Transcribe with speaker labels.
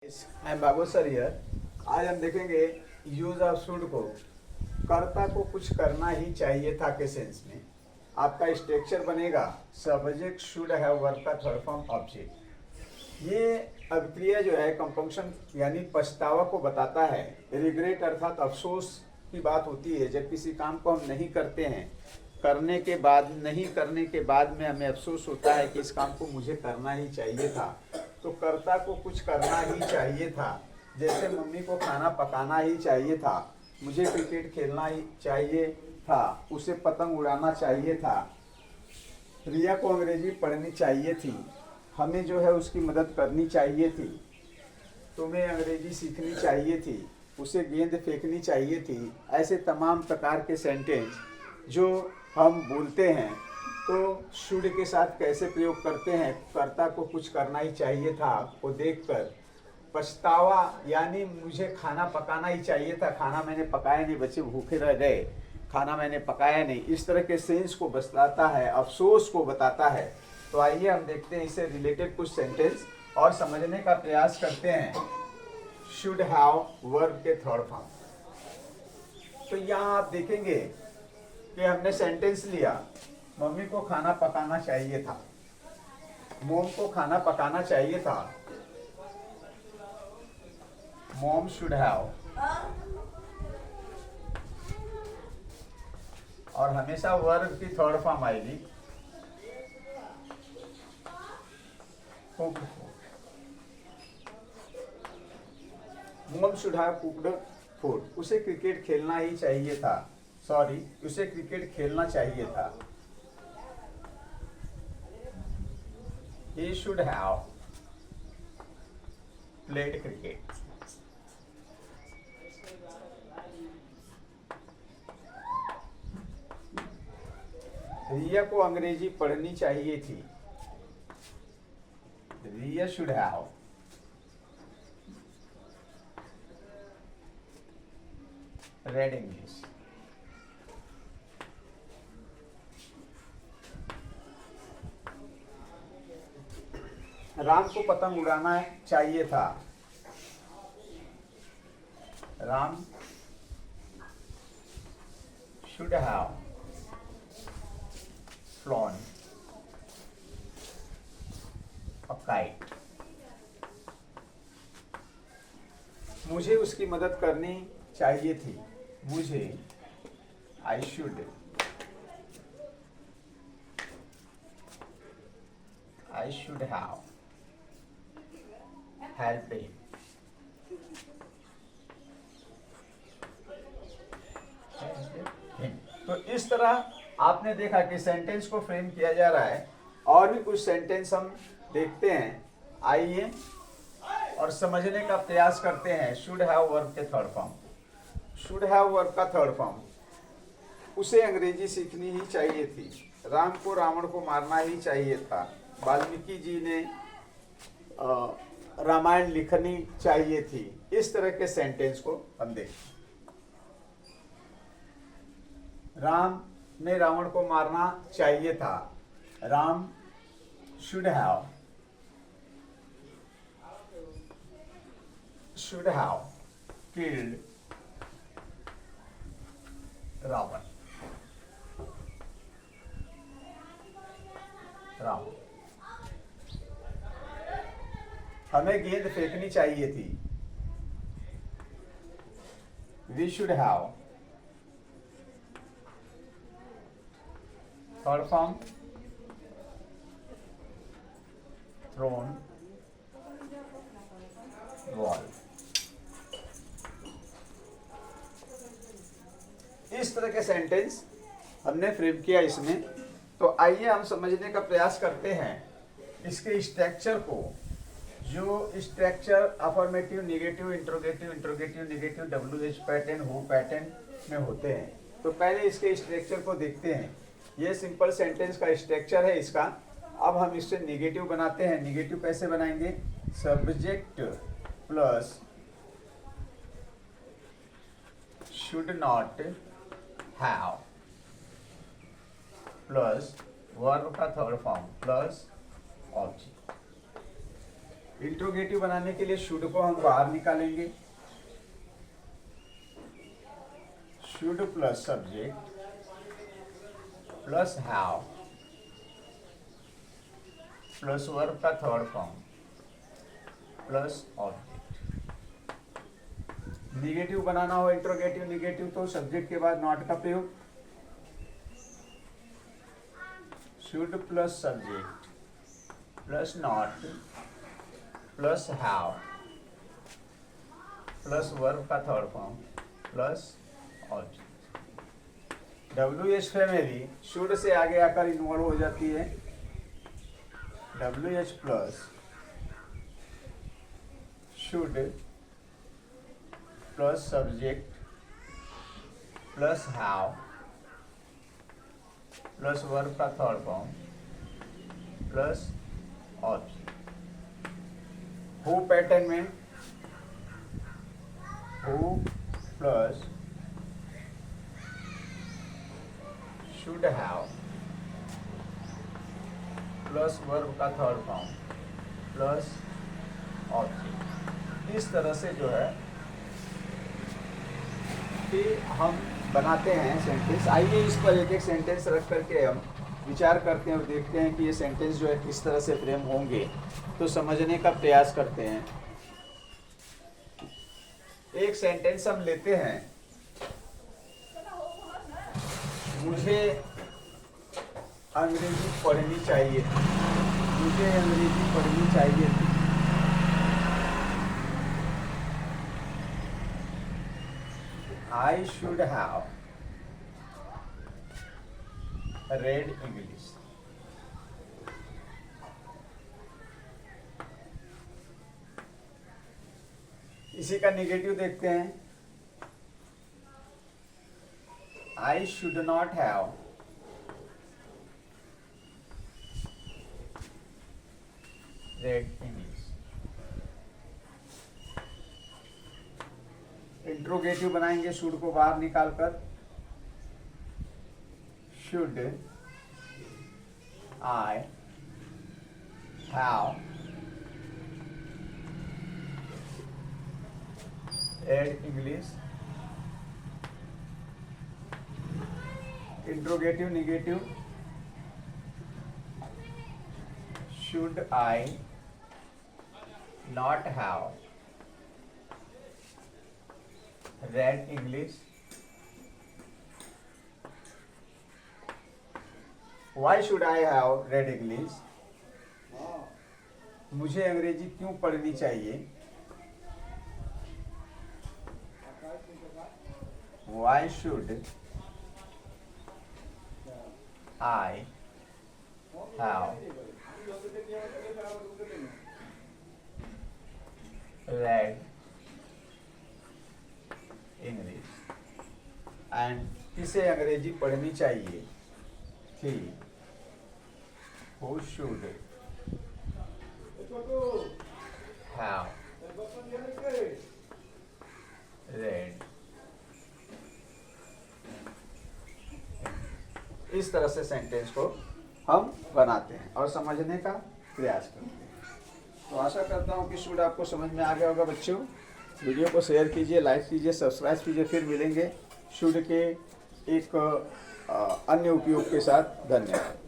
Speaker 1: I am Babu sir here. आज हम देखेंगे यूज ऑफ शुड को। कर्ता को कुछ करना ही चाहिए था के सेंस में आपका स्ट्रक्चर बनेगा सब्जेक्ट शुड हैव वर्क का थर्ड फॉर्म ऑब्जेक्ट। ये अभिक्रिया जो है कंपंक्शन यानी पछतावा को बताता है। रिग्रेट अर्थात अफसोस की बात होती है जब किसी काम को हम नहीं करते हैं, नहीं करने के बाद में हमें अफसोस होता है कि इस काम को मुझे करना ही चाहिए था। तो कर्ता को कुछ करना ही चाहिए था, जैसे मम्मी को खाना पकाना ही चाहिए था, मुझे क्रिकेट खेलना ही चाहिए था, उसे पतंग उड़ाना चाहिए था, रिया को अंग्रेजी पढ़नी चाहिए थी, हमें जो है उसकी मदद करनी चाहिए थी, तुम्हें अंग्रेजी सीखनी चाहिए थी, उसे गेंद फेंकनी चाहिए थी। ऐसे तमाम प्रकार के सेंटेंस जो हम बोलते हैं तो शुड के साथ कैसे प्रयोग करते हैं। कर्ता को कुछ करना ही चाहिए था को देखकर पछतावा यानी मुझे खाना पकाना ही चाहिए था, खाना मैंने पकाया नहीं, बच्चे भूखे रह गए, खाना मैंने पकाया नहीं, इस तरह के सेंस को बताता है, अफसोस को बताता है। तो आइए हम देखते हैं इससे रिलेटेड कुछ सेंटेंस और समझने का प्रयास करते हैं। शुड हैव वर्ब के थर्ड फॉर्म। तो यहाँ आप देखेंगे कि हमने सेंटेंस लिया, मम्मी को खाना पकाना चाहिए था, मोम को खाना पकाना चाहिए था, मोम शुड हैव, और हमेशा वर्ब की थर्ड फॉर्म आएगी कुक्ड। मोम शुड हैव कुक्ड फूड, उसे क्रिकेट खेलना ही चाहिए था, सॉरी उसे क्रिकेट खेलना चाहिए था। He should have played cricket. रिया को अंग्रेजी पढ़नी चाहिए थी, रिया should have read English. Ram को पतंग उड़ाना चाहिए था, Ram should have flown a kite. मुझे उसकी मदद करनी चाहिए थी, मुझे I should have helped him. तो इस तरह आपने देखा कि सेंटेंस को फ्रेम किया जा रहा है। और भी कुछ सेंटेंस हम देखते हैं, आइए और समझने का प्रयास करते हैं। शुड हैव वर्ब के third form. Should have verb का थर्ड फॉर्म, उसे अंग्रेजी सीखनी ही चाहिए थी, राम को रावण को मारना ही चाहिए था, वाल्मीकि जी ने रामायण लिखनी चाहिए थी। इस तरह के सेंटेंस को हम देखते। राम ने रावण को मारना चाहिए था, Ram should have killed Ravana. हमें गेंद फेंकनी चाहिए थी, we should have third form thrown ball. इस तरह के सेंटेंस हमने फ्रेम किया इसमें। तो आइए हम समझने का प्रयास करते हैं इसके स्ट्रक्चर को। जो structure affirmative, negative, interrogative, negative, WH pattern, who pattern में होते हैं। तो पहले इसके स्ट्रक्चर को देखते हैं। ये सिंपल सेंटेंस का स्ट्रक्चर है इसका। अब हम इससे नेगेटिव बनाते हैं। नेगेटिव कैसे बनाएंगे? Subject plus should not have plus verb का third form plus object. Interrogative बनाने के लिए शुड को हम बाहर निकालेंगे। Should plus subject plus have plus verb का third form plus object. Negative बनाना हो इंट्रोगेटिव निगेटिव तो सब्जेक्ट के बाद नॉट का प्रयोग। Should plus subject plus not plus have plus verb का third form plus object. WH family should से आगे आकर इन्वॉल्व हो जाती है। WH plus should plus subject plus have plus verb का third form plus object. Who pattern में who plus should have plus verb का थर्ड फॉर्म प्लस ऑब्जेक्ट। इस तरह से जो है कि हम बनाते हैं सेंटेंस। आइए इस पर एक एक सेंटेंस रख करके हम विचार करते हैं और देखते हैं कि ये सेंटेंस जो है किस तरह से फ्रेम होंगे, तो समझने का प्रयास करते हैं। एक सेंटेंस हम लेते हैं, मुझे अंग्रेजी पढ़नी चाहिए, मुझे अंग्रेजी पढ़नी चाहिए थी। I should have read English. इसी का निगेटिव देखते हैं। I should not have read English. Interrogative बनाएंगे शुड को बाहर निकालकर। Should I have read English. Interrogative negative should I not have read English. Why should I have read English? मुझे अंग्रेजी क्यों पढ़नी चाहिए? Why should I have read English. And किसे अंग्रेजी पढ़नी चाहिए थी? Who should have read। इस तरह से सेंटेंस को हम बनाते हैं और समझने का प्रयास करते हैं। तो आशा करता हूँ कि शुड आपको समझ में आ गया होगा बच्चों। वीडियो को शेयर कीजिए, लाइक कीजिए, सब्सक्राइब कीजिए। फिर मिलेंगे शुड के एक अन्य उपयोग के साथ। धन्यवाद।